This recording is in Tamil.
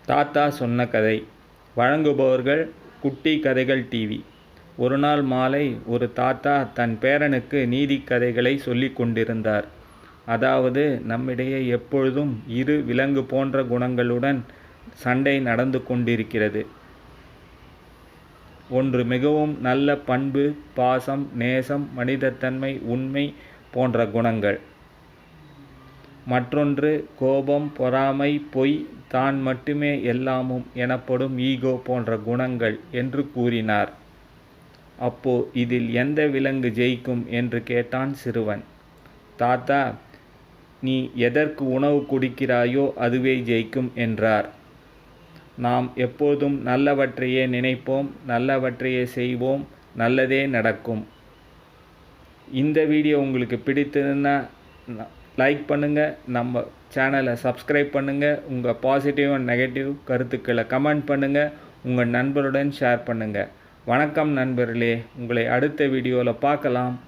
தாத்தா சொன்ன கதை. வழங்குபவர்கள் குட்டி கதைகள் டிவி. ஒரு நாள் மாலை ஒரு தாத்தா தன் பேரனுக்கு நீதி கதைகளை சொல்லிக் கொண்டிருந்தார். அதாவது, நம்மிடையே எப்பொழுதும் இரு விலங்கு போன்ற குணங்களுடன் சண்டை நடந்து கொண்டிருக்கிறது. ஒன்று மிகவும் நல்ல பண்பு, பாசம், நேசம், மனிதத்தன்மை, உண்மை போன்ற குணங்கள். மற்றொன்று கோபம், பொறாமை, பொய், தான் மட்டுமே எல்லாமும் எனப்படும் ஈகோ போன்ற குணங்கள் என்று கூறினார். அப்போ இதில் எந்த விலங்கு ஜெயிக்கும் என்று கேட்டான் சிறுவன். தாத்தா, நீ எதற்கு உணவு கொடுக்கிறாயோ அதுவே ஜெயிக்கும் என்றார். நாம் எப்போதும் நல்லவற்றையே நினைப்போம், நல்லவற்றையே செய்வோம், நல்லதே நடக்கும். இந்த வீடியோ உங்களுக்கு பிடித்ததுன்னா லைக் பண்ணுங்கள், நம்ம சேனலை சப்ஸ்கிரைப் பண்ணுங்கள், உங்கள் பாசிட்டிவ் அண்ட் நெகட்டிவ் கருத்துக்களை கமெண்ட் பண்ணுங்கள், உங்கள் நண்பருடன் ஷேர் பண்ணுங்கள். வணக்கம் நண்பர்களே, உங்களை அடுத்த வீடியோவில் பார்க்கலாம்.